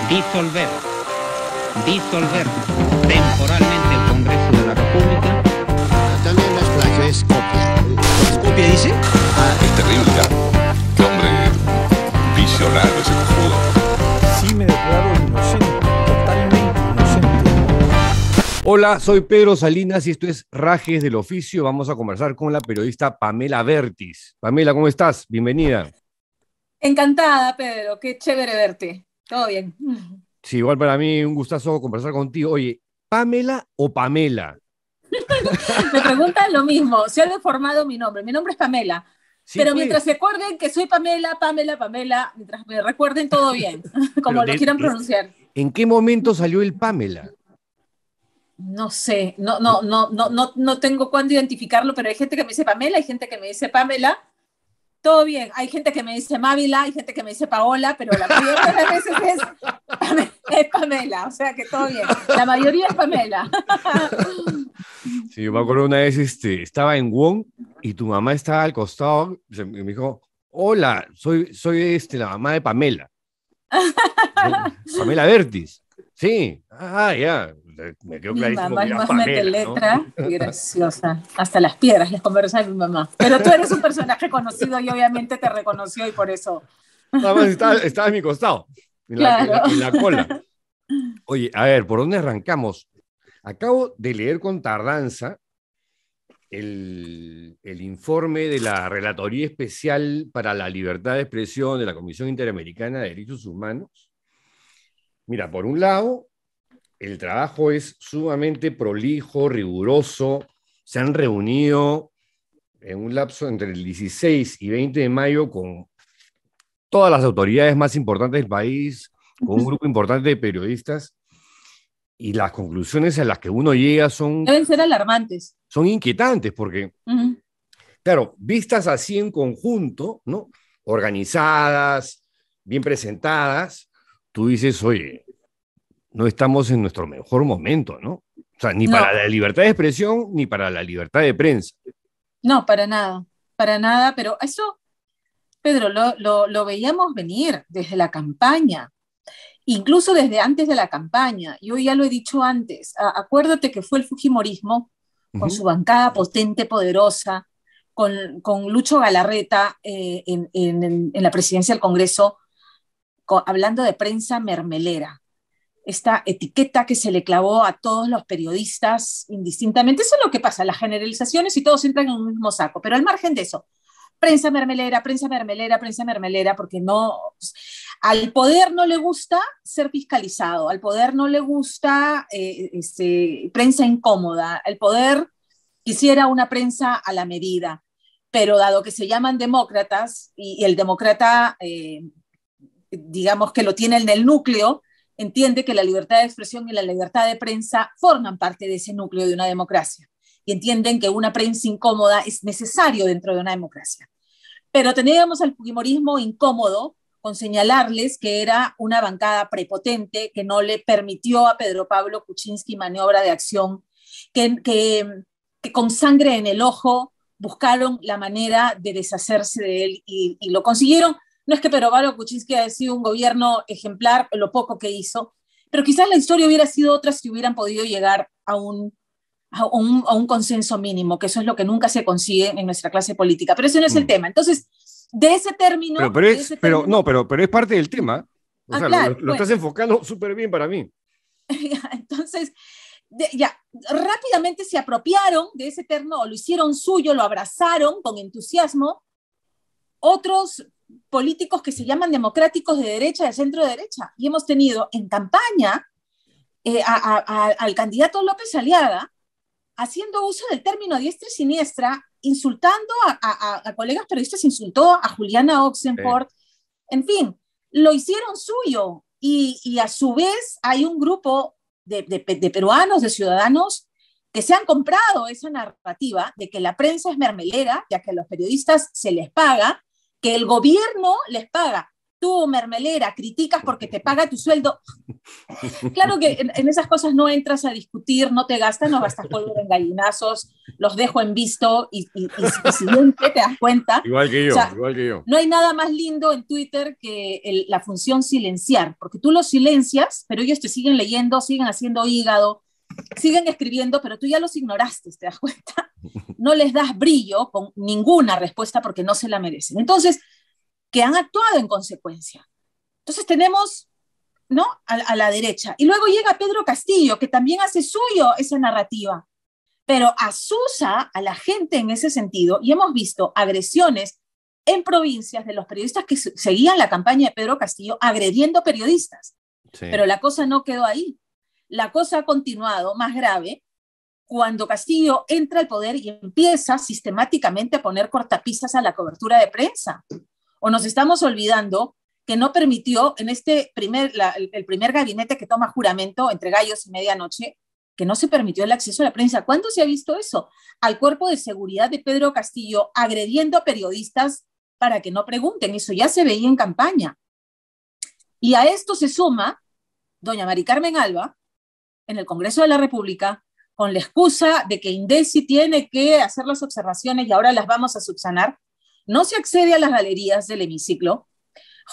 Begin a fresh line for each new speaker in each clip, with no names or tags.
Disolver. Disolver temporalmente el Congreso de la República.
También las plagio es copia. ¿Es copia, dice?
Es terrible, ¿ya? Qué hombre visionario ese cojudo.
Sí, me declaro inocente, totalmente inocente.
Hola, soy Pedro Salinas y esto es Rajes del Oficio. Vamos a conversar con la periodista Pamela Vertis. Pamela, ¿cómo estás? Bienvenida.
Encantada, Pedro. Qué chévere verte. Todo bien.
Sí, igual para mí un gustazo conversar contigo. Oye, ¿Pamela o Pamela?
Me preguntan lo mismo. Se ha deformado mi nombre. Mi nombre es Pamela.
Sí,
pero
pues.
mientras se acuerden que soy Pamela, mientras me recuerden todo bien, como lo quieran pronunciar.
¿En qué momento salió el Pamela?
No sé, no tengo cuándo identificarlo, pero hay gente que me dice Pamela, hay gente que me dice Pamela. Todo bien, hay gente que me dice Mávila, hay gente que me dice Paola, pero la mayoría de las veces es Pamela, o sea que todo bien. La mayoría es Pamela.
Sí, yo me acuerdo una vez, estaba en Wong y tu mamá estaba al costado y me dijo, hola, soy la mamá de Pamela. Pamela Vertis. Sí, ya. Me quedó
Mi
clarísimo
mamá
que
es
era
más
Pamela,
letra,
¿no?
y graciosa. Hasta las piedras les conversa de mi mamá. Pero tú eres un personaje conocido y obviamente te reconoció y por eso.
Nada más estaba a mi costado,
Claro.
en la cola. Oye, a ver, ¿por dónde arrancamos? Acabo de leer con tardanza el informe de la Relatoría Especial para la Libertad de Expresión de la Comisión Interamericana de Derechos Humanos. Mira, por un lado, el trabajo es sumamente prolijo, riguroso. Se han reunido en un lapso entre el 16 y 20 de mayo con todas las autoridades más importantes del país, con un grupo importante de periodistas, y las conclusiones a las que uno llega
Deben ser alarmantes.
son inquietantes, porque, claro, vistas así en conjunto, ¿no? Organizadas, bien presentadas, tú dices, oye, no estamos en nuestro mejor momento, ¿no? O sea, ni para la libertad de expresión, ni para la libertad de prensa.
No, para nada, pero eso, Pedro, lo veíamos venir desde la campaña, incluso desde antes de la campaña. Yo ya lo he dicho antes, acuérdate que fue el fujimorismo, con su bancada potente, poderosa, con Lucho Galarreta en la presidencia del Congreso, hablando de prensa mermelera. Esta etiqueta que se le clavó a todos los periodistas indistintamente. Eso es lo que pasa, las generalizaciones y todos entran en un mismo saco, pero al margen de eso, prensa mermelera, prensa mermelera, prensa mermelera, porque no, al poder no le gusta ser fiscalizado, al poder no le gusta prensa incómoda, el poder quisiera una prensa a la medida, pero dado que se llaman demócratas y el demócrata, digamos que lo tiene en el núcleo, entiende que la libertad de expresión y la libertad de prensa forman parte de ese núcleo de una democracia y entienden que una prensa incómoda es necesario dentro de una democracia. Pero teníamos al fujimorismo incómodo con señalarles que era una bancada prepotente que no le permitió a Pedro Pablo Kuczynski maniobra de acción, que con sangre en el ojo buscaron la manera de deshacerse de él y lo consiguieron. No es que Pedro Pablo Kuczynski haya sido un gobierno ejemplar, lo poco que hizo, pero quizás la historia hubiera sido otra si hubieran podido llegar a un consenso mínimo, que eso es lo que nunca se consigue en nuestra clase política. Pero ese no es el tema. Entonces, de ese término...
Pero es parte del tema. O sea,
claro,
lo estás enfocando súper bien para mí.
Entonces, ya, rápidamente se apropiaron de ese término, o lo hicieron suyo, lo abrazaron con entusiasmo, otros políticos que se llaman democráticos de derecha, de centro derecha, y hemos tenido en campaña al candidato López Aliaga haciendo uso del término diestra y siniestra, insultando a colegas periodistas, insultó a Juliana Oxenford, en fin, lo hicieron suyo, y a su vez hay un grupo de peruanos, de ciudadanos, que se han comprado esa narrativa de que la prensa es mermelera, ya que a los periodistas se les paga, que el gobierno les paga. tú, mermelera, criticas porque te paga tu sueldo. Claro que en esas cosas no entras a discutir, no gastas pólvora en gallinazos, los dejo en visto y siguiente te das cuenta.
Igual que yo,
O sea,
igual que yo.
No hay nada más lindo en Twitter que la función silenciar, porque tú los silencias, pero ellos te siguen leyendo, siguen haciendo hígado, siguen escribiendo, pero tú ya los ignoraste, ¿te das cuenta? No les das brillo con ninguna respuesta porque no se la merecen. Entonces, que han actuado en consecuencia. Entonces tenemos, ¿no?, a la derecha. Y luego llega Pedro Castillo, que también hace suyo esa narrativa, pero asusa a la gente en ese sentido, y hemos visto agresiones en provincias de los periodistas que seguían la campaña de Pedro Castillo agrediendo periodistas.
Sí.
Pero la cosa no quedó ahí. La cosa ha continuado más grave cuando Castillo entra al poder y empieza sistemáticamente a poner cortapisas a la cobertura de prensa. O nos estamos olvidando que no permitió en el primer gabinete que toma juramento entre gallos y medianoche, que no se permitió el acceso a la prensa. ¿Cuándo se ha visto eso? Al cuerpo de seguridad de Pedro Castillo agrediendo a periodistas para que no pregunten. Eso ya se veía en campaña. Y a esto se suma doña Mari Carmen Alba en el Congreso de la República con la excusa de que INDECI tiene que hacer las observaciones y ahora las vamos a subsanar. No se accede a las galerías del hemiciclo.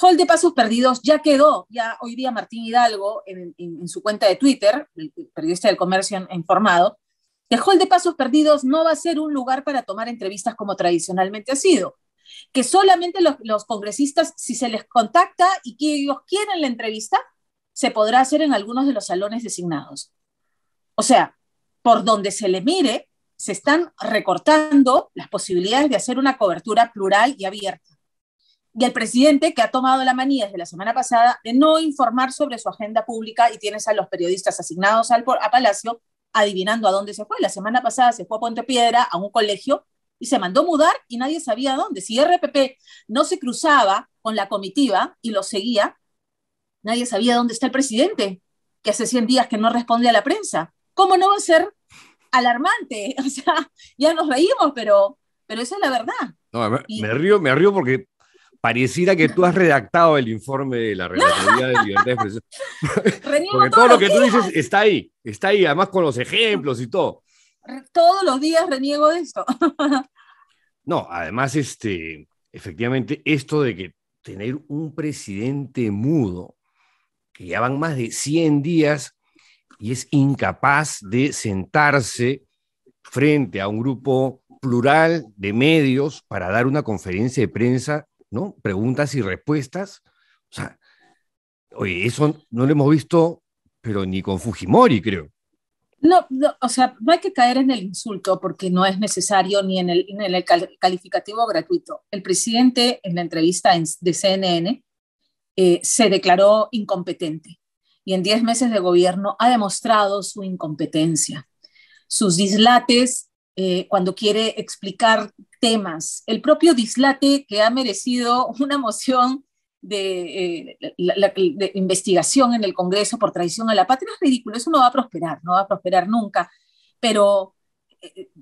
Hall de Pasos Perdidos ya quedó, ya hoy día Martín Hidalgo en su cuenta de Twitter, el periodista del Comercio ha informado, que Hall de Pasos Perdidos no va a ser un lugar para tomar entrevistas como tradicionalmente ha sido, que solamente los congresistas, si se les contacta y que ellos quieren la entrevista, se podrá hacer en algunos de los salones designados. O sea, por donde se le mire, se están recortando las posibilidades de hacer una cobertura plural y abierta. Y el presidente, que ha tomado la manía desde la semana pasada de no informar sobre su agenda pública, y tienes a los periodistas asignados a Palacio adivinando a dónde se fue. La semana pasada se fue a Puente Piedra, a un colegio, y se mandó mudar y nadie sabía dónde. Si RPP no se cruzaba con la comitiva y lo seguía, nadie sabía dónde está el presidente, que hace 100 días que no responde a la prensa. ¿Cómo no va a ser alarmante? O sea, ya nos reímos, pero esa es la verdad.
No, me río porque pareciera que tú has redactado el informe de la Relatoría de Libertad de Expresión. Porque todo lo que tú dices está ahí, además con los ejemplos y todo.
Todos los días reniego de esto.
No, además, efectivamente, esto de que tener un presidente mudo, que ya van más de 100 días y es incapaz de sentarse frente a un grupo plural de medios para dar una conferencia de prensa, ¿no? Preguntas y respuestas. O sea, oye, eso no lo hemos visto, pero ni con Fujimori, creo.
No, o sea, no hay que caer en el insulto porque no es necesario ni en el calificativo gratuito. El presidente en la entrevista de CNN se declaró incompetente y en 10 meses de gobierno ha demostrado su incompetencia, sus dislates cuando quiere explicar temas, el propio dislate que ha merecido una moción de investigación en el Congreso por traición a la patria es ridículo. Eso no va a prosperar nunca, pero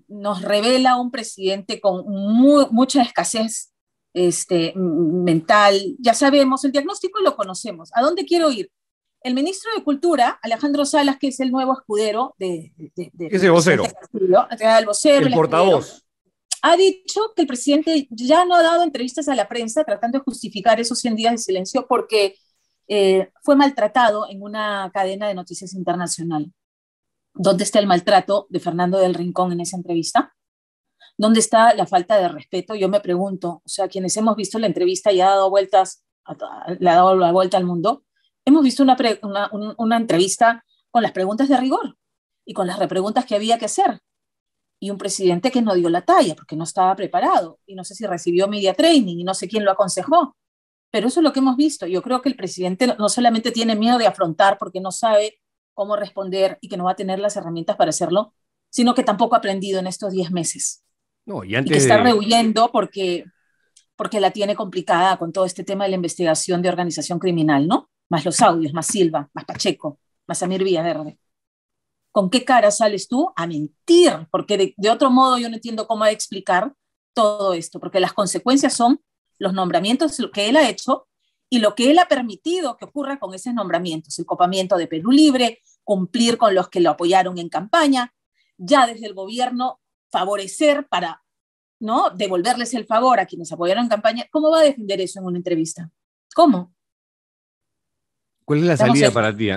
nos revela un presidente con mucha escasez mental. Ya sabemos, el diagnóstico lo conocemos. ¿A dónde quiero ir? El ministro de Cultura, Alejandro Salas, que es el nuevo escudero
es el vocero.
El vocero,
el portavoz.
Ha dicho que el presidente ya no ha dado entrevistas a la prensa tratando de justificar esos 100 días de silencio porque fue maltratado en una cadena de noticias internacional. ¿Dónde está el maltrato de Fernando del Rincón en esa entrevista? ¿Dónde está la falta de respeto? Yo me pregunto, o sea, quienes hemos visto la entrevista y le ha dado la vuelta al mundo, hemos visto una entrevista con las preguntas de rigor y con las repreguntas que había que hacer. Y un presidente que no dio la talla porque no estaba preparado y no sé si recibió media training y no sé quién lo aconsejó, pero eso es lo que hemos visto. Yo creo que el presidente no solamente tiene miedo de afrontar porque no sabe cómo responder y que no va a tener las herramientas para hacerlo, sino que tampoco ha aprendido en estos 10 meses.
No, y
que está rehuyendo porque la tiene complicada con todo este tema de la investigación de organización criminal, ¿no? Más los audios, más Silva, más Pacheco, más Amir Villaverde. ¿Con qué cara sales tú a mentir? Porque de otro modo yo no entiendo cómo explicar todo esto, porque las consecuencias son los nombramientos que él ha hecho y lo que él ha permitido que ocurra con esos nombramientos, el copamiento de Perú Libre, cumplir con los que lo apoyaron en campaña, ya desde el gobierno favorecer para, ¿no?, devolverles el favor a quienes apoyaron en campaña. ¿Cómo va a defender eso en una entrevista? ¿Cómo?
¿Cuál es la salida para ti?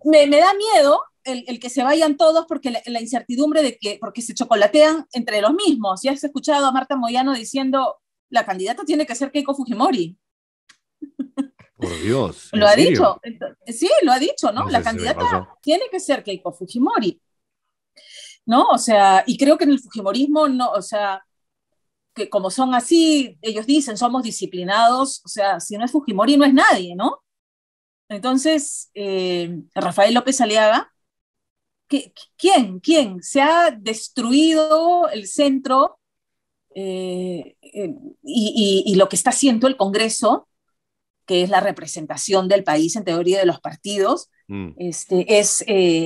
Me da miedo el que se vayan todos porque la incertidumbre de que, porque se chocolatean entre los mismos. Ya has escuchado a Marta Moyano diciendo, la candidata tiene que ser Keiko Fujimori.
Por Dios.
Lo ha
serio?
dicho. Sí, lo ha dicho, ¿no?
No sé
La
si me
candidata
pasó.
tiene que ser Keiko Fujimori. ¿No? O sea, y creo que en el Fujimorismo, no, o sea, que como son así, ellos dicen, somos disciplinados, o sea, si no es Fujimori no es nadie, ¿no? Entonces, Rafael López Aliaga, ¿quién? Se ha destruido el centro y lo que está haciendo el Congreso, que es la representación del país en teoría de los partidos, es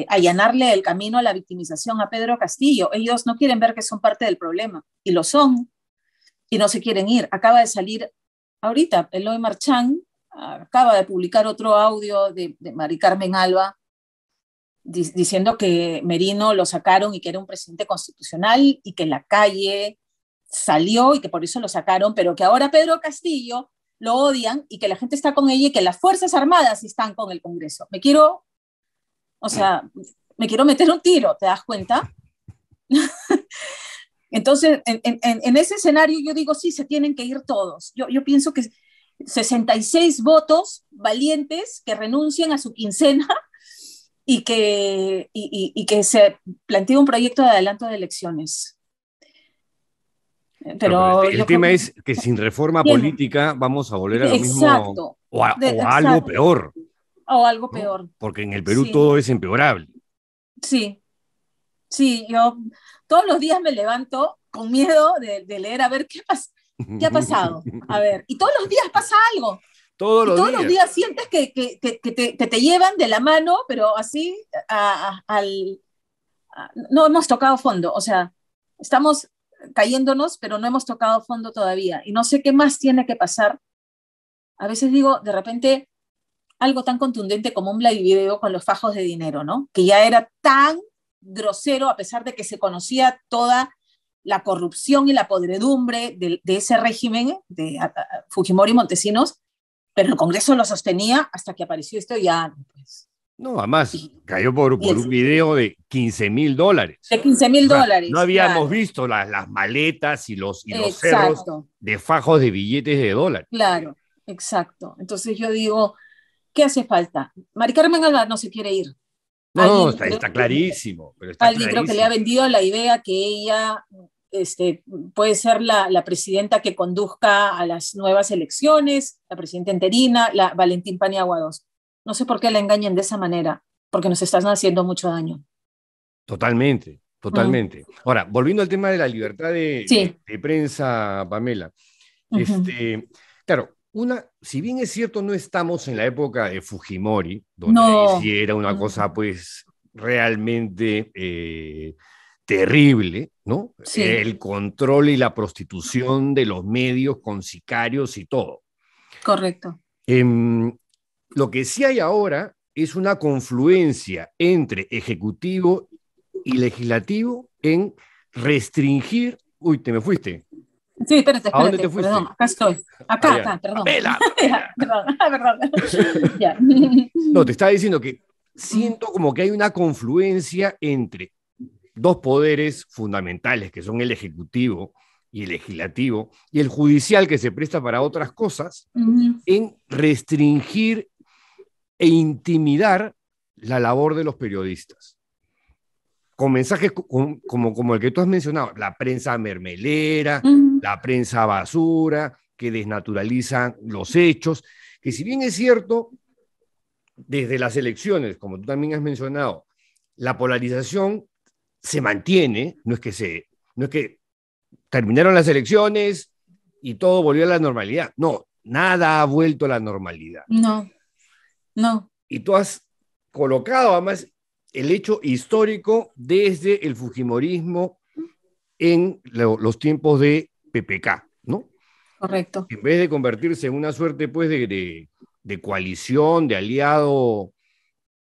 allanarle el camino a la victimización a Pedro Castillo. Ellos no quieren ver que son parte del problema, y lo son, y no se quieren ir. Acaba de salir ahorita Eloy Marchán, acaba de publicar otro audio de Mari Carmen Alba diciendo que Merino lo sacaron y que era un presidente constitucional y que la calle salió y que por eso lo sacaron, pero que ahora Pedro Castillo lo odian y que la gente está con ella y que las Fuerzas Armadas están con el Congreso. Me quiero meter un tiro, ¿te das cuenta? Entonces, en ese escenario yo digo, sí, se tienen que ir todos. Yo pienso que 66 votos valientes que renuncien a su quincena y que se plantee un proyecto de adelanto de elecciones. Pero
el tema es que sin reforma política vamos a volver a lo
exacto,
mismo o a algo peor.
O algo
¿no?
peor.
Porque en el Perú todo es empeorable.
Sí, yo todos los días me levanto con miedo de leer a ver qué ha pasado. A ver, y todos los días pasa algo. Todos los días sientes que te llevan de la mano, pero así no hemos tocado fondo. O sea, estamos cayéndonos, pero no hemos tocado fondo todavía. Y no sé qué más tiene que pasar. A veces digo, de repente, algo tan contundente como un live video con los fajos de dinero, ¿no? Que ya era tan grosero, a pesar de que se conocía toda la corrupción y la podredumbre de ese régimen de Fujimori y Montesinos, pero el Congreso lo sostenía hasta que apareció esto y ya, pues.
No, además, cayó por un video de $15,000.
De $15,000.
No habíamos visto las maletas y los cerros de fajos de billetes de dólares.
Claro, exacto. Entonces yo digo, ¿qué hace falta? Mari Carmen Alba no se quiere ir.
No, está clarísimo.
Alguien creo que le ha vendido la idea que ella puede ser la presidenta que conduzca a las nuevas elecciones, la presidenta interina, la Valentín Paniagua II. No sé por qué la engañan de esa manera, porque nos están haciendo mucho daño.
Totalmente. Ahora, volviendo al tema de la libertad de prensa, Pamela. Claro, si bien es cierto, no estamos en la época de Fujimori, donde sí era una cosa pues realmente terrible, ¿no?
Sí.
El control y la prostitución de los medios con sicarios y todo.
Correcto.
Lo que sí hay ahora es una confluencia entre ejecutivo y legislativo en restringir... Uy, te me fuiste.
Sí, espérate.
¿A dónde te fuiste?
Perdón, acá estoy. Acá, perdón.
Pamela.
Perdón. Ya.
No, te estaba diciendo que siento como que hay una confluencia entre dos poderes fundamentales, que son el ejecutivo y el legislativo, y el judicial, que se presta para otras cosas, en restringir e intimidar la labor de los periodistas. Con mensajes como el que tú has mencionado, la prensa mermelera, la prensa basura, que desnaturalizan los hechos, que si bien es cierto, desde las elecciones, como tú también has mencionado, la polarización se mantiene, no es que terminaron las elecciones y todo volvió a la normalidad. No, nada ha vuelto a la normalidad.
No.
Y tú has colocado además el hecho histórico desde el fujimorismo en los tiempos de PPK, ¿no?
Correcto.
en vez de convertirse en una suerte pues, de coalición, de aliado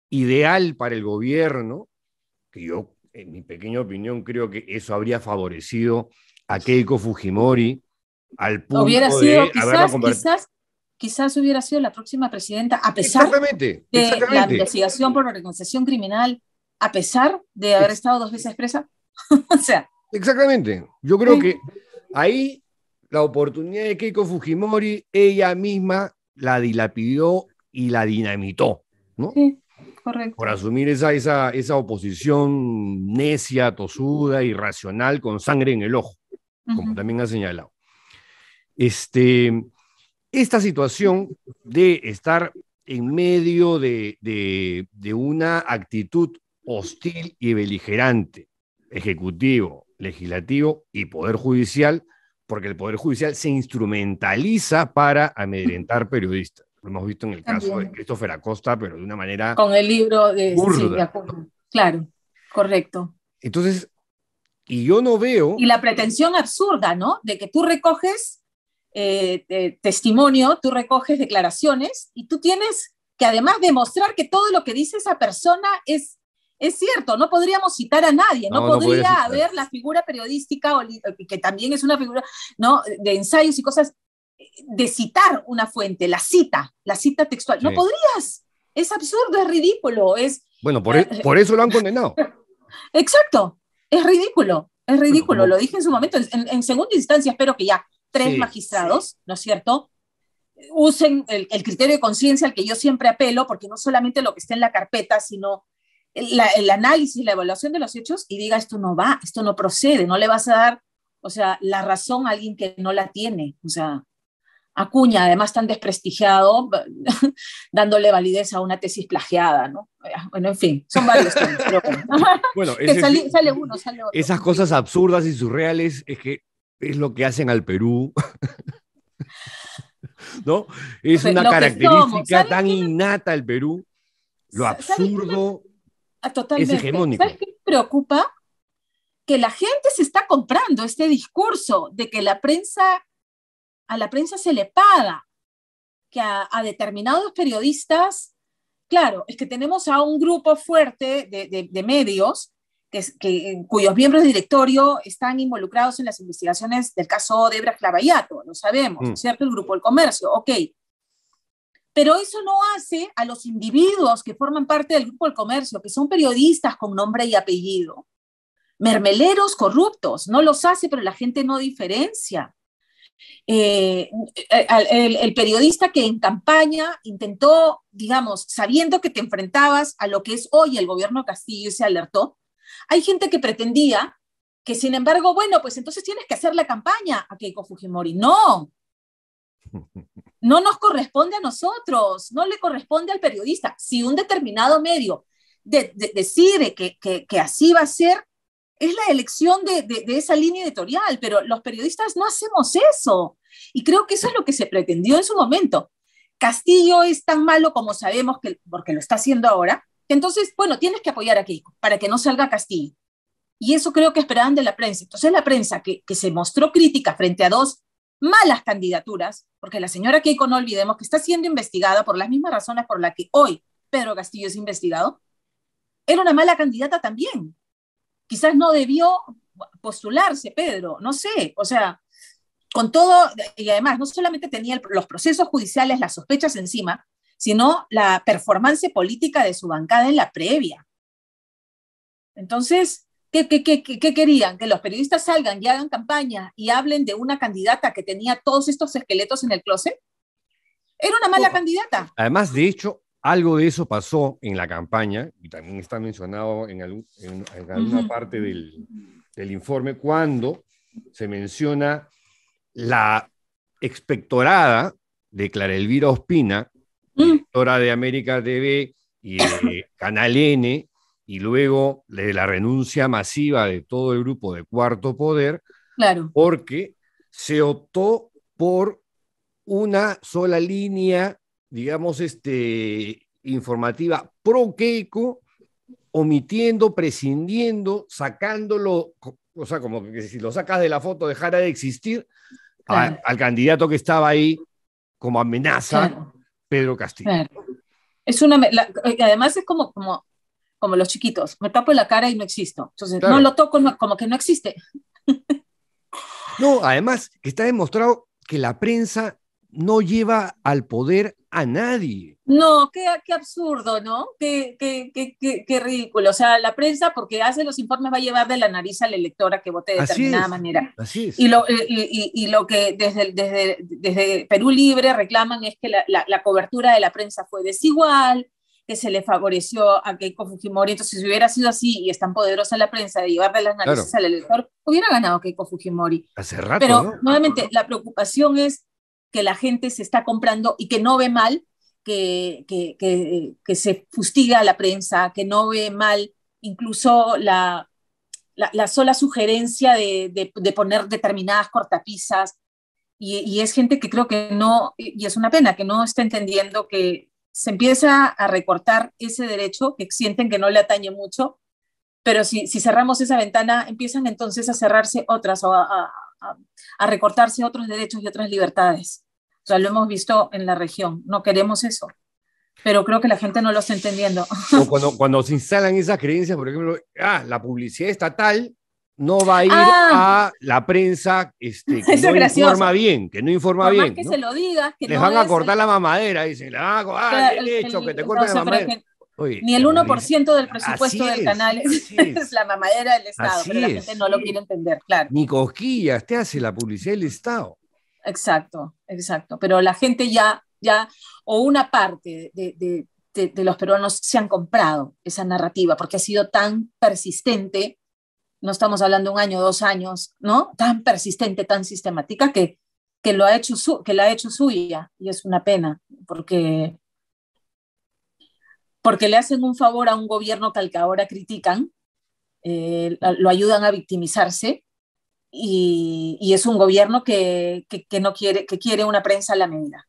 ideal para el gobierno, que yo, en mi pequeña opinión, creo que eso habría favorecido a Keiko Fujimori al
Hubiera
punto
sido,
de haberla convertido.
quizás hubiera sido la próxima presidenta, a pesar
Exactamente,
de la
exactamente.
investigación por organización criminal, a pesar de haber estado 2 veces presa. O sea,
Exactamente. Yo creo que ahí la oportunidad de Keiko Fujimori, ella misma la dilapidó y la dinamitó, ¿no?
sí, correcto.
Por asumir esa oposición necia, tosuda, irracional, con sangre en el ojo, como también ha señalado. Esta situación de estar en medio de una actitud hostil y beligerante, ejecutivo, legislativo y poder judicial, porque el poder judicial se instrumentaliza para amedrentar periodistas. Lo hemos visto en el caso de Christopher Acosta, pero de una manera
con el libro de
burda.
acuerdo. Claro, correcto.
Entonces, y yo no veo...
Y la pretensión absurda, ¿no? De que tú recoges testimonio, tú recoges declaraciones y tú tienes que además demostrar que todo lo que dice esa persona es cierto. No podríamos citar a nadie, no podría haber la figura periodística, que también es una figura, ¿no?, de ensayos y cosas, de citar una fuente, la cita textual. Sí. No podrías, es absurdo, es ridículo.
Bueno, por eso lo han condenado.
Exacto, es ridículo, bueno, lo dije en su momento. En segunda instancia espero que ya 3 magistrados, ¿no es cierto?, usen el criterio de conciencia al que yo siempre apelo, porque no solamente lo que está en la carpeta, sino el análisis, la evaluación de los hechos, y diga, esto no va, esto no procede, no le vas a dar, o sea, la razón a alguien que no la tiene. O sea, Acuña, además tan desprestigiado, dándole validez a una tesis plagiada, ¿no? Bueno, en fin, son varios temas. Pero
bueno,
sale uno, sale otro.
Esas cosas absurdas y surreales es lo que hacen al Perú. ¿No? Es una característica tan innata al Perú. Lo absurdo es hegemónico.
¿Sabes qué me preocupa? Que la gente se está comprando este discurso de que a la prensa se le paga, que a determinados periodistas, claro, es que tenemos a un grupo fuerte de medios cuyos miembros de directorio están involucrados en las investigaciones del caso Odebrecht Clavallato, lo sabemos, ¿cierto? El Grupo del Comercio, ok. Pero eso no hace a los individuos que forman parte del Grupo del Comercio, que son periodistas con nombre y apellido, mermeleros corruptos. No los hace, pero la gente no diferencia. El periodista que en campaña intentó, digamos, sabiendo que te enfrentabas a lo que es hoy el gobierno de Castillo, y se alertó. Hay gente que pretendía que, sin embargo, bueno, pues entonces tienes que hacer la campaña a Keiko Fujimori. No nos corresponde a nosotros, no le corresponde al periodista. Si un determinado medio decide que así va a ser, es la elección de esa línea editorial, pero los periodistas no hacemos eso. Y creo que eso es lo que se pretendió en su momento. Castillo es tan malo como sabemos, porque lo está haciendo ahora, que entonces, bueno, tienes que apoyar a Keiko para que no salga Castillo. Y eso creo que esperaban de la prensa. Entonces la prensa que se mostró crítica frente a 2 malas candidaturas, porque la señora Keiko, no olvidemos, que está siendo investigada por las mismas razones por las que hoy Pedro Castillo es investigado, era una mala candidata también. Quizás no debió postularse, Pedro, no sé, o sea, con todo, y además no solamente tenía los procesos judiciales, las sospechas encima, sino la performance política de su bancada en la previa. Entonces, ¿qué querían? ¿Que los periodistas salgan y hagan campaña y hablen de una candidata que tenía todos estos esqueletos en el closet? Era una mala candidata.
Además, de hecho, algo de eso pasó en la campaña, y también está mencionado en alguna parte del informe, cuando se menciona la expectorada de Clara Elvira Ospina, directora de América TV y de Canal N, y luego de la renuncia masiva de todo el grupo de Cuarto Poder,
claro,
porque se optó por una sola línea, digamos, informativa pro Keiko, omitiendo, prescindiendo, sacándolo, o sea, como que si lo sacas de la foto dejara de existir,
claro,
al candidato que estaba ahí como amenaza,
claro,
Pedro Castillo.
claro. Además es como los chiquitos, me tapo la cara y no existo. Entonces, no
Claro.
lo toco, como que no existe.
No, además que está demostrado que la prensa no lleva al poder a nadie.
No, qué absurdo, ¿no? Qué ridículo. O sea, la prensa, porque hace los informes, va a llevar de la nariz al elector a que vote de
Así
determinada
es,
manera.
así es.
Y lo que desde Perú Libre reclaman es que la cobertura de la prensa fue desigual, que se le favoreció a Keiko Fujimori. Entonces, si hubiera sido así y es tan poderosa la prensa de llevar de las narices
Claro,
al elector, hubiera ganado Keiko Fujimori.
hace rato,
Pero
¿no?
nuevamente, la preocupación es que la gente se está comprando y que no ve mal que se fustiga a la prensa, que no ve mal incluso la sola sugerencia de poner determinadas cortapisas. Y es gente que creo que no, y es una pena, que no está entendiendo que se empieza a recortar ese derecho, que sienten que no le atañe mucho, pero si cerramos esa ventana, empiezan entonces a cerrarse otras o a recortarse otros derechos y otras libertades. O sea, lo hemos visto en la región, no queremos eso, pero creo que la gente no lo está entendiendo.
O cuando se instalan esas creencias, por ejemplo, la publicidad estatal no va a ir a la prensa que
Eso
no
es gracioso.
informa bien, que no informa
Por más
bien,
que
¿no?
se lo digas, que
Les
no
van a
es
cortar la mamadera, dicen, bien hecho, que te corten
o sea,
la
pero
mamadera. Oye,
ni el
la
1% del
publicidad-
presupuesto
así
del canal
así
es la mamadera del Estado,
así
pero la
es.
gente no lo quiere entender, claro.
Ni cosquillas te hace la publicidad del Estado.
Exacto, exacto. Pero la gente o una parte de los peruanos se han comprado esa narrativa porque ha sido tan persistente, no estamos hablando de un año, 2 años, ¿no? Tan persistente, tan sistemática que la ha hecho suya, y es una pena, porque le hacen un favor a un gobierno que al que ahora critican, lo ayudan a victimizarse, y es un gobierno que no quiere, que quiere una prensa a la medida.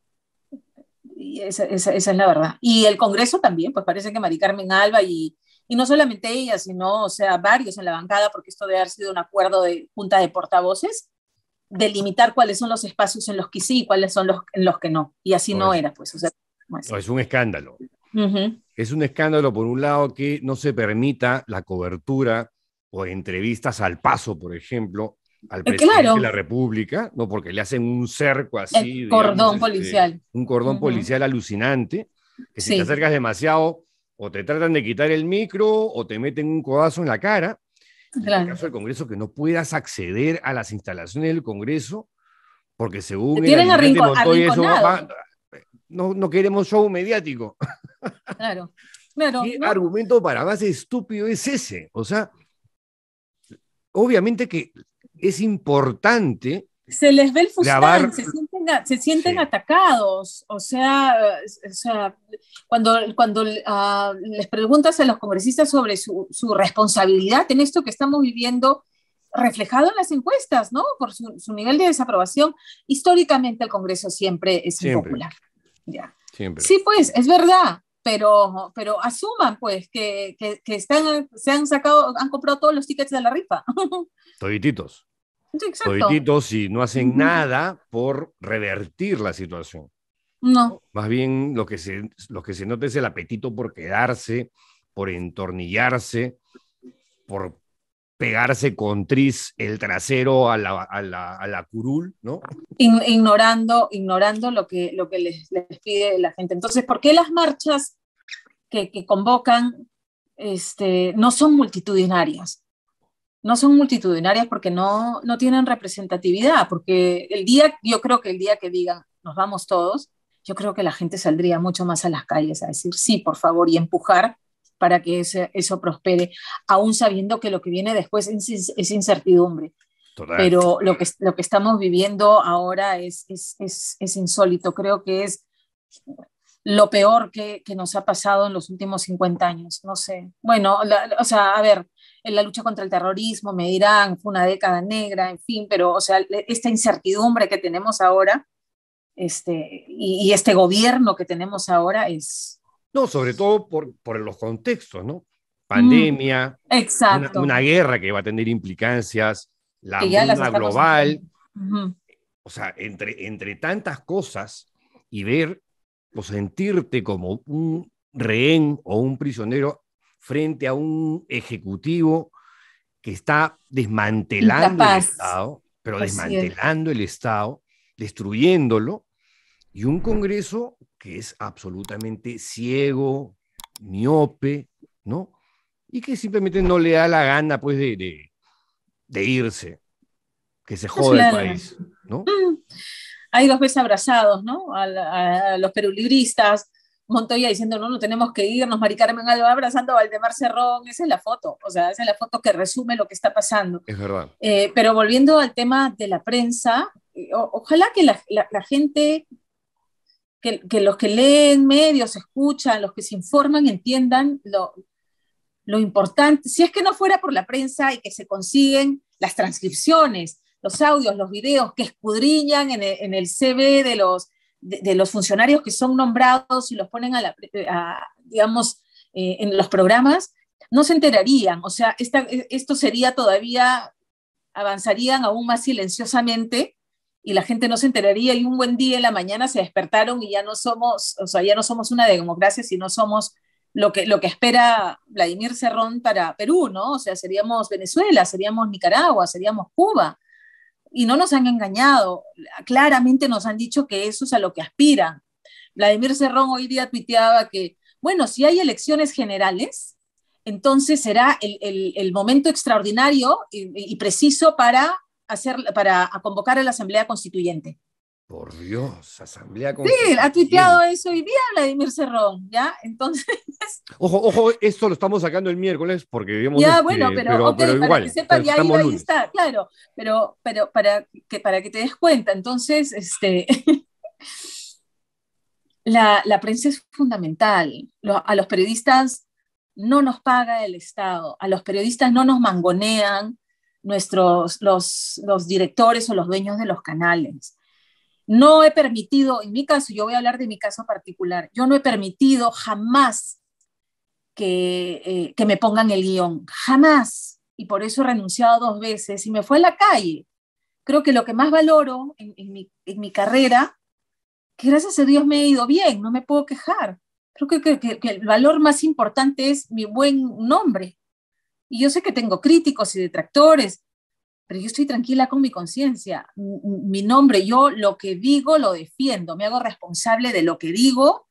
Y esa es la verdad. Y el Congreso también, pues parece que Mari Carmen Alba y no solamente ella, sino, o sea, varios en la bancada, porque esto debe haber sido un acuerdo de junta de portavoces, delimitar cuáles son los espacios en los que sí y cuáles son los en los que no. Y así no era, pues. O sea, no es.
Es un escándalo.
Uh-huh.
Es un escándalo, por un lado, que no se permita la cobertura o entrevistas al paso, por ejemplo, al presidente
Claro,
de la República, ¿no? Porque le hacen un cerco así,
el cordón
digamos,
policial.
un cordón
Uh-huh.
policial alucinante, que si
Sí.
te acercas demasiado, o te tratan de quitar el micro, o te meten un codazo en la cara. En el
Claro.
caso del Congreso, que no puedas acceder a las instalaciones del Congreso, porque según
Te tienen
almirante Montoya,
arrinconado.
no queremos show mediático.
Claro. Claro,
¿Qué
¿no?
argumento para más estúpido es ese? O sea, obviamente que es importante
Se les ve el
grabar.
fustán, se sienten
Sí.
atacados. O sea, cuando les preguntas a los congresistas sobre su responsabilidad en esto que estamos viviendo, reflejado en las encuestas, ¿no? Por su nivel de desaprobación, históricamente el Congreso siempre es
Siempre.
impopular. Ya.
Siempre.
Sí, pues, es verdad, pero asuman, pues, que han comprado todos los tickets de la rifa.
Todititos.
Sí, exacto.
Todititos y no hacen nada por revertir la situación.
No.
Más bien lo que se nota es el apetito por quedarse, por entornillarse, por pegarse con tris el trasero a la curul, ¿no?
Ignorando lo que les pide la gente. Entonces, ¿por qué las marchas que convocan no son multitudinarias? No son multitudinarias porque no tienen representatividad, porque yo creo que el día que digan nos vamos todos, yo creo que la gente saldría mucho más a las calles a decir sí, por favor, y empujar para que eso prospere, aún sabiendo que lo que viene después es incertidumbre.
Total.
Pero lo que estamos viviendo ahora es insólito. Creo que es lo peor que nos ha pasado en los últimos 50 años. No sé. Bueno, o sea, a ver, en la lucha contra el terrorismo, me dirán, fue una década negra, en fin, pero, o sea, esta incertidumbre que tenemos ahora, y este gobierno que tenemos ahora es...
No, sobre todo por los contextos, ¿no? Pandemia,
Exacto.
una guerra que va a tener implicancias, la
que ya las
hambruna
estamos
global,
uh-huh.
o sea, entre tantas cosas y ver o sentirte como un rehén o un prisionero frente a un ejecutivo que está desmantelando el
Incapaz.
Estado, pero
Así es.
desmantelando el Estado, destruyéndolo, y un Congreso que es absolutamente ciego, miope, ¿no? Y que simplemente no le da la gana, pues, de irse, que se
No se
joda
le
el
da la gana.
país, ¿no?
Ahí los ves abrazados, ¿no? A los perulibristas, Montoya diciendo, no, no tenemos que irnos, Mari Carmen Alba abrazando a Valdemar Cerrón, esa es la foto, o sea, esa es la foto que resume lo que está pasando.
Es verdad.
Pero volviendo al tema de la prensa, ojalá que la gente, que los que leen medios, escuchan, los que se informan, entiendan lo importante, si es que no fuera por la prensa y que se consiguen las transcripciones, los audios, los videos que escudriñan en el CV de los funcionarios que son nombrados y los ponen digamos, en los programas, no se enterarían. O sea, esto sería todavía, avanzarían aún más silenciosamente y la gente no se enteraría y un buen día en la mañana se despertaron y ya no somos, o sea, ya no somos una democracia, sino somos lo que espera Vladimir Cerrón para Perú, ¿no? O sea, seríamos Venezuela, seríamos Nicaragua, seríamos Cuba. Y no nos han engañado, claramente nos han dicho que eso es a lo que aspiran. Vladimir Cerrón hoy día tuiteaba que, bueno, si hay elecciones generales, entonces será el momento extraordinario y preciso para convocar a la Asamblea Constituyente.
Por Dios, Asamblea
Sí,
Constituyente.
ha tuiteado eso hoy día Vladimir Cerrón, ¿ya? Entonces...
Ojo, esto lo estamos sacando el miércoles porque vemos
Ya, bueno, pero
igual,
para que sepan, ya
estamos
ahí
lunes.
está, claro, pero para que te des cuenta, entonces, la prensa es fundamental. A los periodistas no nos paga el Estado, a los periodistas no nos mangonean los directores o los dueños de los canales. No he permitido, en mi caso, yo voy a hablar de mi caso particular, yo no he permitido jamás que me pongan el guión, jamás, y por eso he renunciado 2 veces y me fue a la calle. Creo que lo que más valoro en mi carrera, que gracias a Dios me he ido bien, no me puedo quejar. Creo que el valor más importante es mi buen nombre. Y yo sé que tengo críticos y detractores, pero yo estoy tranquila con mi conciencia. Mi nombre, yo lo que digo lo defiendo, me hago responsable de lo que digo,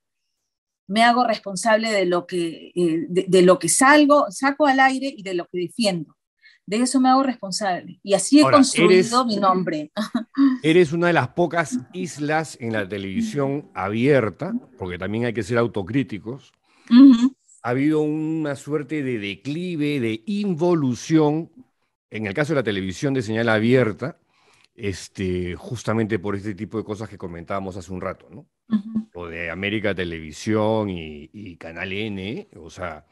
me hago responsable de lo que saco al aire y de lo que defiendo. De eso me hago responsable. Y así he construido mi nombre.
Eres una de las pocas islas en la televisión abierta, porque también hay que ser autocríticos. Ha habido una suerte de declive, de involución, en el caso de la televisión de señal abierta, justamente por este tipo de cosas que comentábamos hace un rato, ¿no? Lo de América Televisión y Canal N, o sea,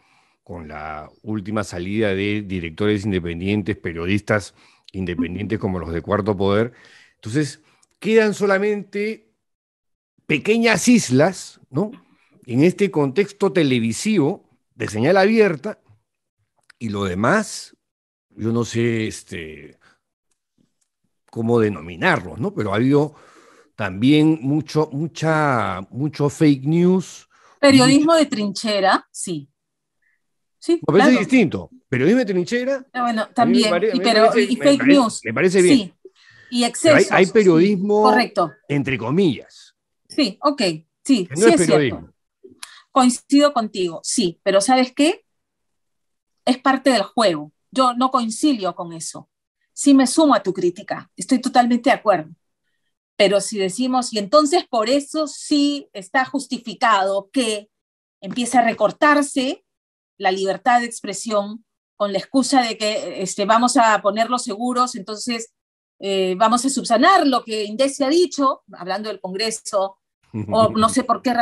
con la última salida de directores independientes, periodistas independientes como los de Cuarto Poder. Entonces, quedan solamente pequeñas islas, ¿no?, en este contexto televisivo de señal abierta, y lo demás, yo no sé cómo denominarlos, ¿no? Pero ha habido también mucho fake news.
Periodismo de trinchera, sí. Sí,
Me parece
claro.
distinto. Periodismo de trinchera.
Bueno, también. Y fake news.
Me parece bien.
Sí. Y excesos.
Pero hay periodismo,
sí, correcto,
entre comillas.
Sí, ok. Sí,
Que
sí
no es
es
periodismo.
cierto. Coincido contigo, sí. Pero ¿sabes qué? Es parte del juego. Yo no coincido con eso. Sí me sumo a tu crítica. Estoy totalmente de acuerdo. Pero si decimos, y entonces por eso sí está justificado que empiece a recortarse la libertad de expresión con la excusa de que vamos a poner los seguros, entonces vamos a subsanar lo que Indesi ha dicho, hablando del Congreso, o no sé por qué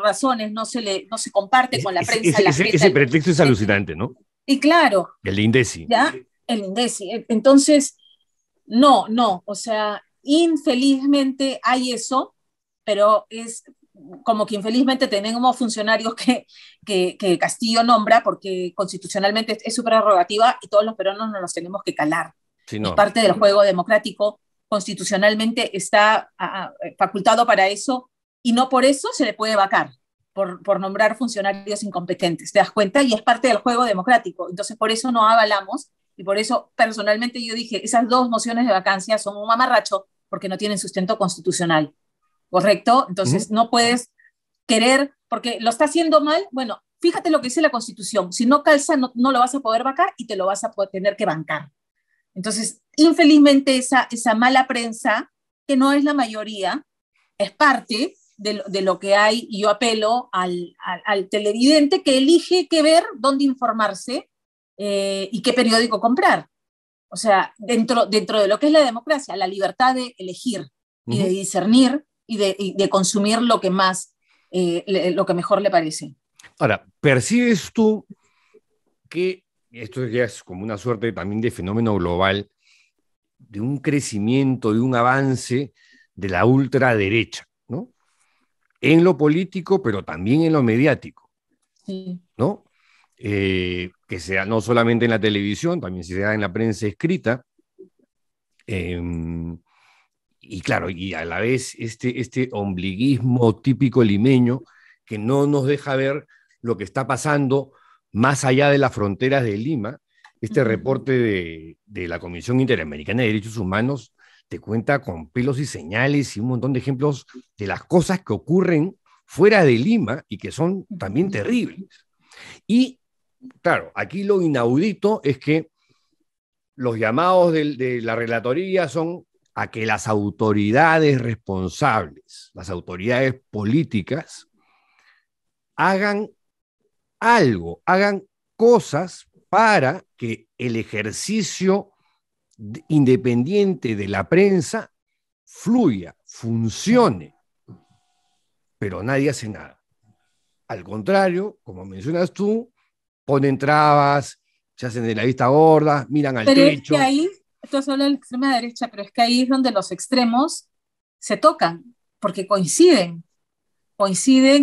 razones no se comparte con la prensa.
Ese pretexto es alucinante, ¿no?
Y claro.
El de Indesi.
¿Ya? El Indesi. Entonces, no, o sea, infelizmente hay eso, pero es como que infelizmente tenemos funcionarios que Castillo nombra porque constitucionalmente es su prerrogativa y todos los peruanos nos los tenemos que calar. Sí, no. Es parte del juego democrático constitucionalmente está facultado para eso, y no por eso se le puede vacar, por nombrar funcionarios incompetentes, ¿te das cuenta? Y es parte del juego democrático. Entonces, por eso no avalamos, y por eso personalmente yo dije, esas 2 mociones de vacancia son un mamarracho porque no tienen sustento constitucional, ¿correcto? Entonces, no puedes querer, porque lo está haciendo mal, bueno, fíjate lo que dice la Constitución, si no calza, no lo vas a poder vacar y te lo vas a tener que bancar. Entonces, infelizmente, esa mala prensa, que no es la mayoría, es parte de lo que hay, y yo apelo al televidente que elige qué ver, dónde informarse y qué periódico comprar. O sea, dentro de lo que es la democracia, la libertad de elegir y de discernir y de consumir lo que mejor le parece.
Ahora, ¿percibes tú que esto ya es como una suerte también de fenómeno global, de un crecimiento, de un avance de la ultraderecha, ¿no? En lo político, pero también en lo mediático,
sí,
¿no? Que sea no solamente en la televisión, también se da en la prensa escrita. Y claro, y a la vez este ombliguismo típico limeño que no nos deja ver lo que está pasando más allá de las fronteras de Lima. Este reporte de la Comisión Interamericana de Derechos Humanos te cuenta con pelos y señales y un montón de ejemplos de las cosas que ocurren fuera de Lima y que son también terribles. Y claro, aquí lo inaudito es que los llamados de la relatoría son a que las autoridades responsables, las autoridades políticas, hagan algo, hagan cosas para que el ejercicio independiente de la prensa fluya, funcione, pero nadie hace nada. Al contrario, como mencionas tú, ponen trabas, se hacen de la vista gorda, miran al techo.
Es que ahí, esto es solo la extrema derecha, pero es que ahí es donde los extremos se tocan, porque coinciden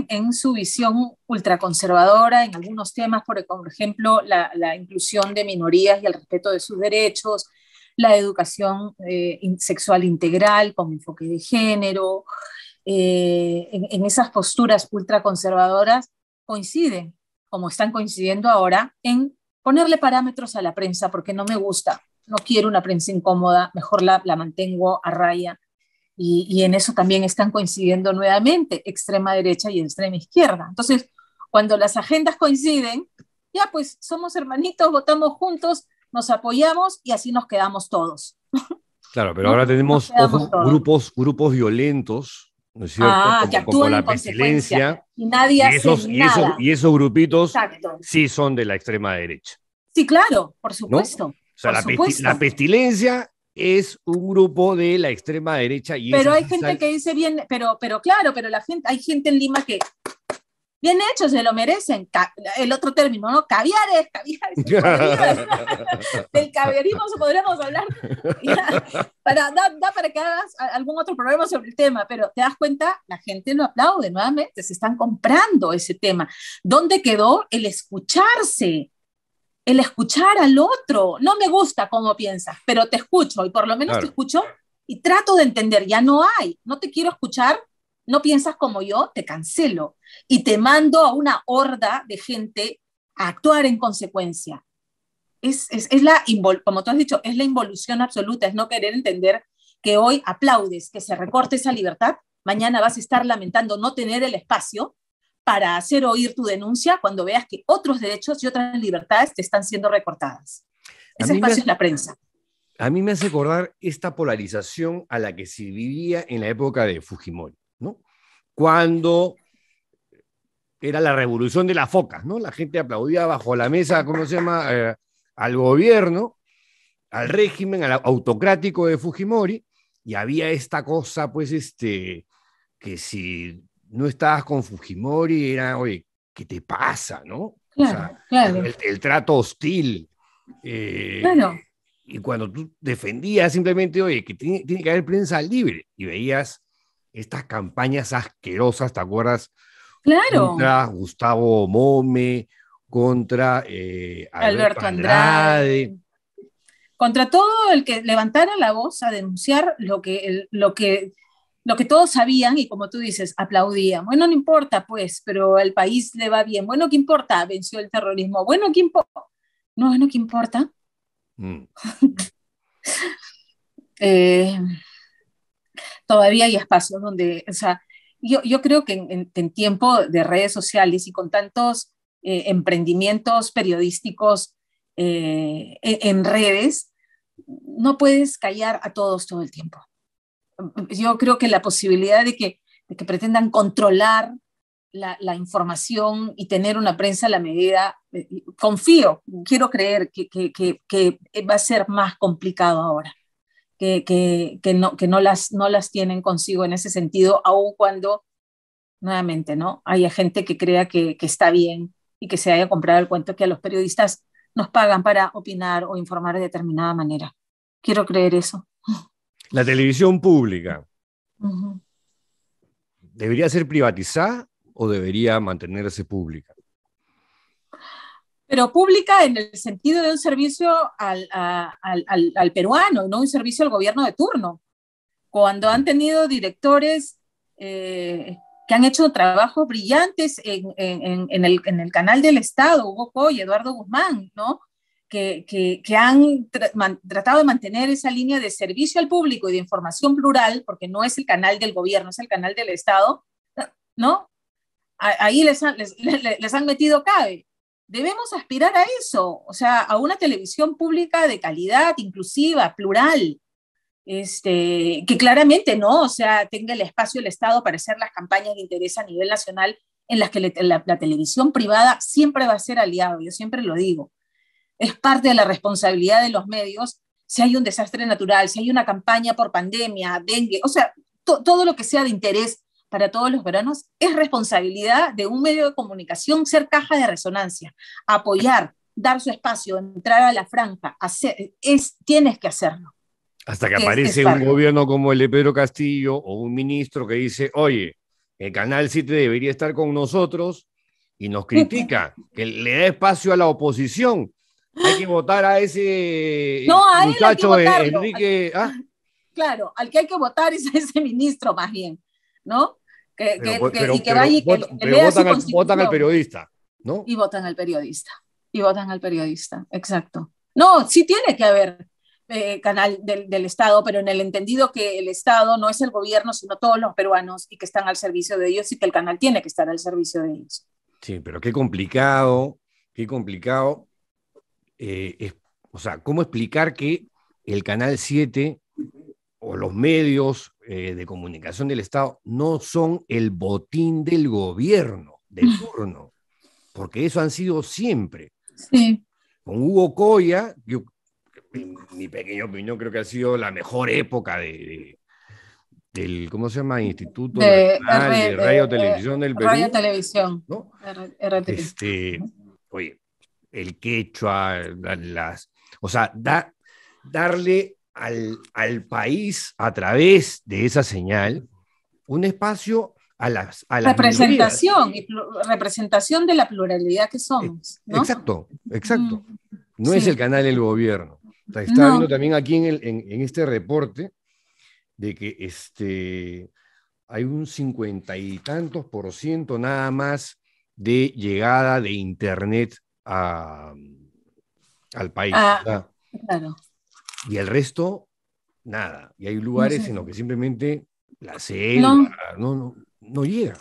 en su visión ultraconservadora en algunos temas, por ejemplo, la inclusión de minorías y el respeto de sus derechos, la educación sexual integral con enfoque de género. En esas posturas ultraconservadoras coinciden, como están coincidiendo ahora, en ponerle parámetros a la prensa, porque no me gusta, no quiero una prensa incómoda, mejor la mantengo a raya. Y en eso también están coincidiendo nuevamente extrema derecha y extrema izquierda. Entonces, cuando las agendas coinciden, ya pues somos hermanitos, votamos juntos, nos apoyamos y así nos quedamos todos.
Claro, pero ahora tenemos grupos violentos, ¿no es cierto?
Que actúan
como
en
la pestilencia.
Y nadie hace nada.
Y esos grupitos
Exacto.
Sí son de la extrema derecha.
Sí, claro, por supuesto.
¿No? O sea, la pestilencia es un grupo de la extrema derecha.
Pero hay gente que dice bien, pero claro, pero hay gente en Lima que bien hecho, se lo merecen. El otro término, ¿no? Caviares. Del caviarismo podríamos hablar. Da para que hagas algún otro programa sobre el tema, pero te das cuenta, la gente lo aplaude nuevamente, se están comprando ese tema. ¿Dónde quedó el escucharse? El escuchar al otro. No me gusta cómo piensas, pero te escucho, y por lo menos te escucho y trato de entender. Ya no te quiero escuchar, no piensas como yo, te cancelo y te mando a una horda de gente a actuar en consecuencia. Como tú has dicho, es la involución absoluta, es no querer entender que hoy aplaudes que se recorte esa libertad, mañana vas a estar lamentando no tener el espacio para hacer oír tu denuncia cuando veas que otros derechos y otras libertades te están siendo recortadas. Ese espacio es la prensa.
A mí me hace acordar esta polarización a la que se vivía en la época de Fujimori, ¿no? Cuando era la revolución de las focas, ¿no? La gente aplaudía bajo la mesa, ¿cómo se llama? Al gobierno, al régimen, al autocrático de Fujimori, y había esta cosa, pues, que si no estabas con Fujimori era, oye, ¿qué te pasa, no?
Claro.
El trato hostil.
Claro.
Y cuando tú defendías simplemente, oye, que tiene que haber prensa libre, y veías estas campañas asquerosas, ¿te acuerdas?
Claro.
Contra Gustavo Mome, contra Alberto Andrade.
contra todo el que levantara la voz a denunciar lo que todos sabían y, como tú dices, aplaudían. Bueno, no importa, pues, pero el país le va bien. Bueno, ¿qué importa? Venció el terrorismo. Bueno, ¿qué importa? No, bueno, ¿qué importa? Eh, todavía hay espacios donde, o sea, yo creo que en tiempo de redes sociales y con tantos emprendimientos periodísticos en redes, no puedes callar a todos todo el tiempo. Yo creo que la posibilidad de que pretendan controlar la información y tener una prensa a la medida, quiero creer que va a ser más complicado ahora, que no las tienen consigo en ese sentido, aun cuando, nuevamente, ¿no? Haya gente que crea que está bien y que se haya comprado el cuento que a los periodistas nos pagan para opinar o informar de determinada manera. Quiero creer eso.
La televisión pública, ¿debería ser privatizada o debería mantenerse pública?
Pero pública en el sentido de un servicio al peruano, no un servicio al gobierno de turno. Cuando han tenido directores que han hecho trabajos brillantes en el canal del Estado, Hugo Coy, Eduardo Guzmán, ¿no? Que han tratado de mantener esa línea de servicio al público y de información plural, porque no es el canal del gobierno, es el canal del Estado, ¿no? Ahí les han metido cabe. Debemos aspirar a eso, o sea, a una televisión pública de calidad, inclusiva, plural, que claramente, ¿no? O sea, tenga el espacio del Estado para hacer las campañas de interés a nivel nacional, en las que la televisión privada siempre va a ser aliado, yo siempre lo digo. Es parte de la responsabilidad de los medios si hay un desastre natural, si hay una campaña por pandemia, dengue, o sea, todo lo que sea de interés para todos los peruanos es responsabilidad de un medio de comunicación ser caja de resonancia, apoyar, dar su espacio, entrar a la franja, tienes que hacerlo.
Hasta que aparece un gobierno como el de Pedro Castillo o un ministro que dice, oye, el Canal 7 debería estar con nosotros y nos critica, que le da espacio a la oposición. Hay que votar a ese muchacho Enrique.
Claro, al que hay que votar es a ese ministro más bien, ¿no?
Votan al periodista, ¿no?
Y votan al periodista, exacto. No, sí tiene que haber canal del Estado, pero en el entendido que el Estado no es el gobierno, sino todos los peruanos y que están al servicio de ellos y que el canal tiene que estar al servicio de ellos.
Sí, pero qué complicado. O sea, ¿cómo explicar que el Canal 7 o los medios de comunicación del Estado no son el botín del gobierno de turno? Porque eso han sido siempre.
Sí.
Con Hugo Coya, yo, en mi pequeña opinión, creo que ha sido la mejor época del ¿cómo se llama? Instituto Nacional de Radio Televisión del Perú.
Radio Televisión,
¿no?
RTP.
Oye, el quechua, o sea, darle al país a través de esa señal un espacio a las
representación de la pluralidad que somos, ¿no?
Exacto. No es el canal del gobierno. Está viendo también aquí en este reporte de que hay un 50 y tantos % nada más de llegada de internet al país.
Claro.
Y el resto, nada. Y hay lugares en los que simplemente la selva no llega.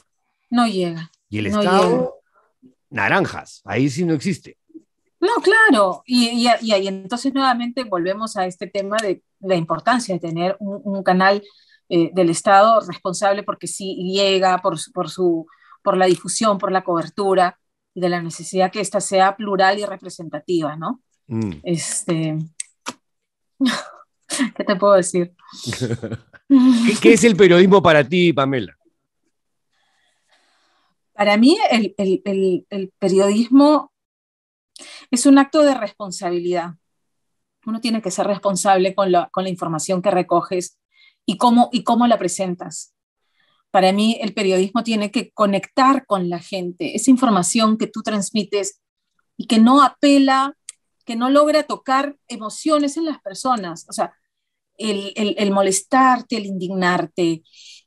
No llega.
Y el Estado, naranjas. Ahí sí no existe.
No, claro. Y entonces nuevamente volvemos a este tema de la importancia de tener un canal del Estado responsable porque sí llega por la difusión, por la cobertura y de la necesidad que ésta sea plural y representativa, ¿no? ¿Qué te puedo decir?
¿Qué es el periodismo para ti, Pamela?
Para mí el periodismo es un acto de responsabilidad. Uno tiene que ser responsable con la información que recoges y cómo la presentas. Para mí el periodismo tiene que conectar con la gente, esa información que tú transmites y que no apela que no logra tocar emociones en las personas. O sea, el molestarte, el indignarte,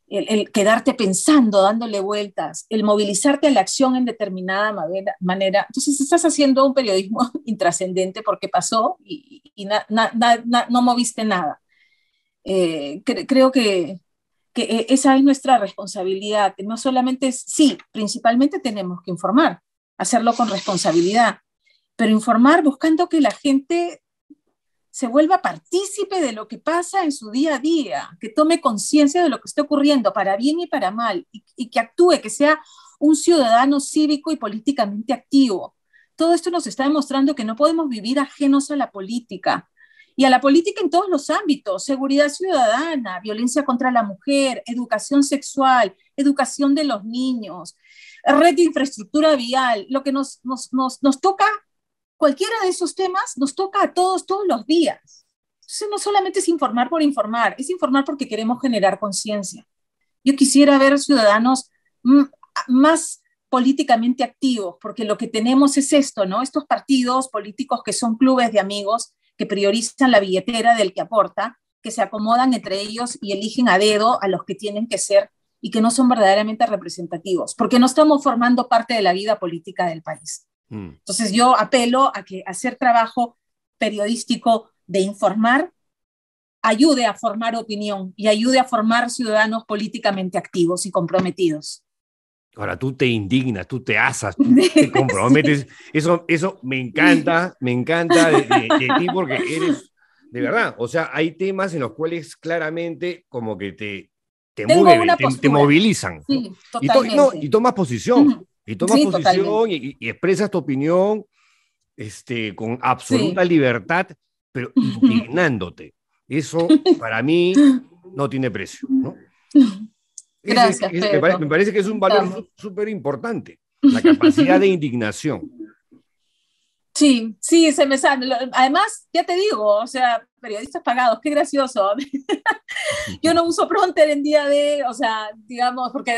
el quedarte pensando, dándole vueltas, el movilizarte a la acción en determinada manera. Entonces estás haciendo un periodismo intrascendente porque pasó y no moviste nada. Creo que esa es nuestra responsabilidad. No solamente sí, principalmente tenemos que informar, hacerlo con responsabilidad, pero informar buscando que la gente se vuelva partícipe de lo que pasa en su día a día, que tome conciencia de lo que está ocurriendo, para bien y para mal, y que actúe, que sea un ciudadano cívico y políticamente activo. Todo esto nos está demostrando que no podemos vivir ajenos a la política, y a la política en todos los ámbitos: seguridad ciudadana, violencia contra la mujer, educación sexual, educación de los niños, red de infraestructura vial. Lo que nos toca, cualquiera de esos temas, nos toca a todos los días. Entonces no solamente es informar por informar, es informar porque queremos generar conciencia. Yo quisiera ver ciudadanos más políticamente activos, porque lo que tenemos es esto, ¿no? Estos partidos políticos que son clubes de amigos, que priorizan la billetera del que aporta, que se acomodan entre ellos y eligen a dedo a los que tienen que ser y que no son verdaderamente representativos, porque no estamos formando parte de la vida política del país. Entonces yo apelo a que hacer trabajo periodístico de informar ayude a formar opinión y ayude a formar ciudadanos políticamente activos y comprometidos.
Ahora tú te indignas, tú te asas, tú te comprometes. Sí. Eso me encanta de ti, porque eres, de verdad, o sea, hay temas en los cuales claramente como que te mueven, te movilizan.
Sí, totalmente.
Y tomas posición.
Uh-huh.
Y tomas posición y expresas tu opinión con absoluta libertad, pero indignándote. Eso para mí no tiene precio, ¿no?
Gracias, Pedro.
Me parece que es un valor súper importante, la capacidad de indignación.
Sí, se me sale. Además, ya te digo, o sea, periodistas pagados, qué gracioso. Yo no uso prompter en día de, o sea, digamos, porque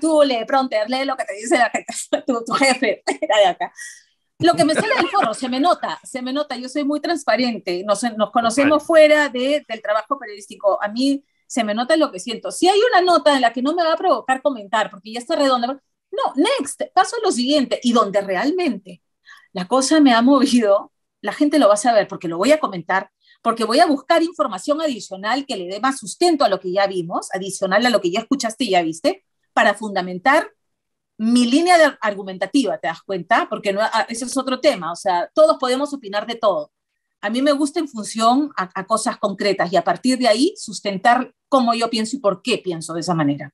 tú lee prompter, lee lo que te dice tu jefe de acá. Lo que me sale del foro, se me nota, yo soy muy transparente, nos conocemos fuera del trabajo periodístico. A mí se me nota lo que siento. Si hay una nota en la que no me va a provocar comentar, porque ya está redonda, no, next, paso a lo siguiente, y donde realmente la cosa me ha movido, la gente lo va a saber, porque lo voy a comentar, porque voy a buscar información adicional que le dé más sustento a lo que ya vimos, adicional a lo que ya escuchaste y ya viste, para fundamentar mi línea argumentativa, ¿te das cuenta? Porque ese es otro tema, o sea, todos podemos opinar de todo. A mí me gusta en función a cosas concretas y a partir de ahí sustentar cómo yo pienso y por qué pienso de esa manera.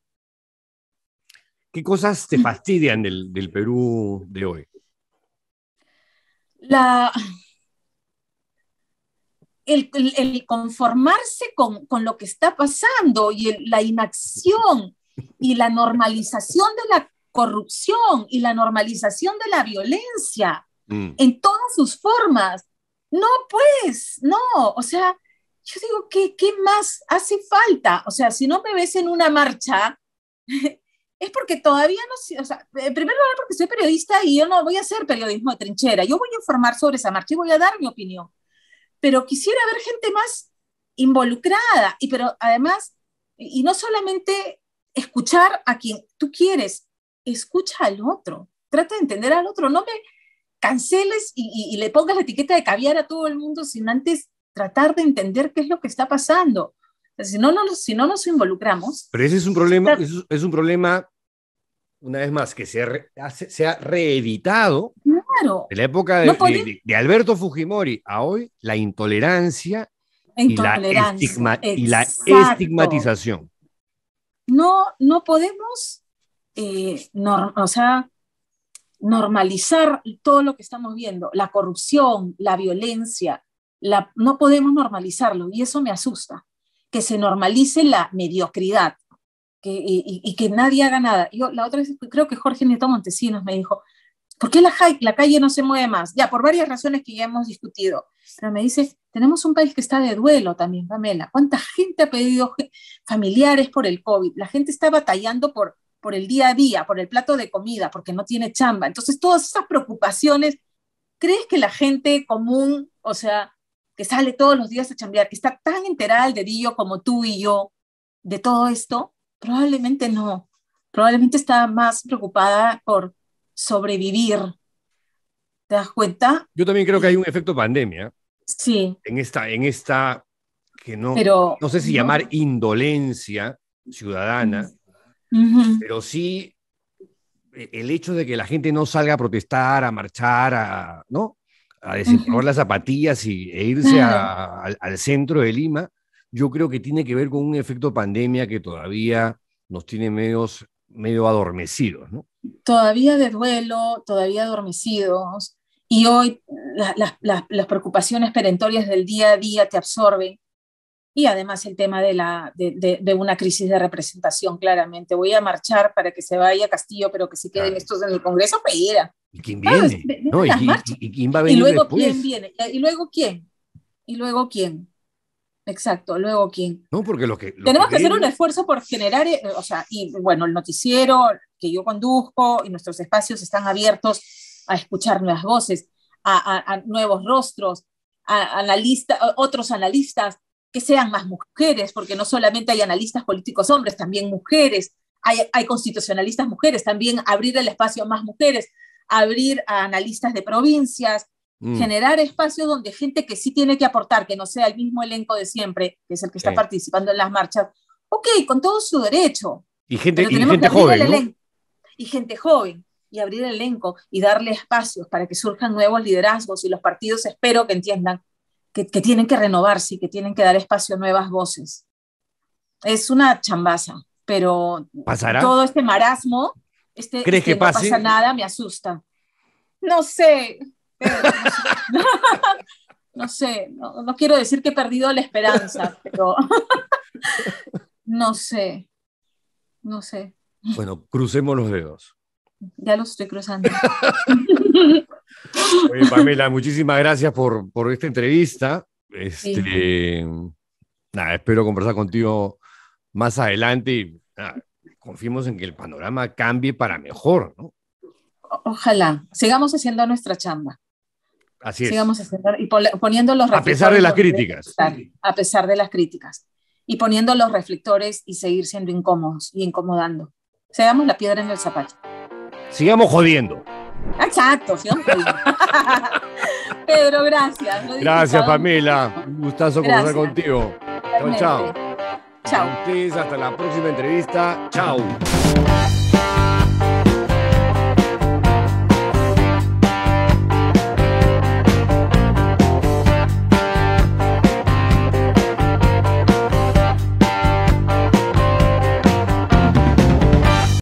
¿Qué cosas te fastidian del Perú de hoy?
El conformarse con lo que está pasando y la inacción y la normalización de la corrupción y la normalización de la violencia en todas sus formas. No, pues, no, o sea, yo digo, ¿qué más hace falta? O sea, si no me ves en una marcha, es porque todavía no sé, o sea, en primer lugar porque soy periodista y yo no voy a hacer periodismo de trinchera, yo voy a informar sobre esa marcha y voy a dar mi opinión, pero quisiera ver gente más involucrada, pero además, y no solamente escuchar a quien tú quieres, escucha al otro, trata de entender al otro, no me canceles y le pongas la etiqueta de caviar a todo el mundo sin antes tratar de entender qué es lo que está pasando. O sea, si no nos involucramos.
Pero ese es un problema, una vez más, que se ha reeditado.
Claro.
De la época de Alberto Fujimori a hoy, la intolerancia y la estigmatización.
No podemos normalizar todo lo que estamos viendo, la corrupción, la violencia, no podemos normalizarlo y eso me asusta, que se normalice la mediocridad y que nadie haga nada. Yo la otra vez creo que Jorge Nieto Montesinos me dijo, ¿por qué la calle no se mueve más? Ya, por varias razones que ya hemos discutido, pero me dice, tenemos un país que está de duelo también, Pamela. ¿Cuánta gente ha pedido familiares por el COVID? La gente está batallando por el día a día, por el plato de comida, porque no tiene chamba. Entonces, todas esas preocupaciones ¿crees que la gente común, o sea, que sale todos los días a chambear, que está tan enterada al dedillo como tú y yo de todo esto? Probablemente no. Probablemente está más preocupada por sobrevivir. ¿Te das cuenta?
Yo también creo que hay un efecto pandemia
Sí,
en esta que
pero
no sé si llamar indolencia ciudadana, pero sí el hecho de que la gente no salga a protestar, a marchar, ¿no? A desempolvar las zapatillas e irse al centro de Lima, yo creo que tiene que ver con un efecto pandemia que todavía nos tiene medio adormecidos, ¿no?
todavía de duelo, todavía adormecidos, y hoy las preocupaciones perentorias del día a día te absorben, y además el tema de una crisis de representación, claramente. Voy a marchar para que se vaya Castillo, pero que se queden estos en el Congreso, mira.
¿Y quién viene? ¿No? ¿Y quién va a venir
¿Y luego
después?
quién viene? ¿Y luego quién? ¿Y luego quién? Exacto, luego quién.
No, porque
Tenemos que hacer un esfuerzo por generar, o sea, y bueno, el noticiero que yo conduzco y nuestros espacios están abiertos a escuchar nuevas voces, a nuevos rostros, a otros analistas, que sean más mujeres, porque no solamente hay analistas políticos hombres, también mujeres, hay constitucionalistas mujeres, también abrir el espacio a más mujeres, abrir a analistas de provincias, generar espacios donde gente que sí tiene que aportar, que no sea el mismo elenco de siempre, que es el que está participando en las marchas, ok, con todo su derecho.
Y gente joven, ¿no?
Y gente joven, y abrir el elenco, y darle espacios para que surjan nuevos liderazgos, y los partidos espero que entiendan que tienen que renovarse y que tienen que dar espacio a nuevas voces. Es una chambaza, pero
¿pasará?
Todo este marasmo,
¿Crees que pase?
No pasa nada, me asusta. No sé, no sé, no quiero decir que he perdido la esperanza, pero no sé.
Bueno, crucemos los dedos.
Ya los estoy cruzando.
Oye, Pamela, muchísimas gracias por esta entrevista. Nada, espero conversar contigo más adelante y confiemos en que el panorama cambie para mejor, ¿no?
Ojalá. Sigamos haciendo nuestra chamba.
Así es.
Sigamos haciendo y poniendo los reflectores.
A pesar de las críticas.
A pesar de las críticas. Y poniendo los reflectores y seguir siendo incómodos y incomodando. Seamos la piedra en el zapato.
Sigamos jodiendo.
Exacto, sigamos jodiendo. Pedro, gracias.
Gracias, Pamela. Un gustazo conversar contigo. Chao, chao.
Chao.
Ustedes hasta la próxima entrevista. Chao.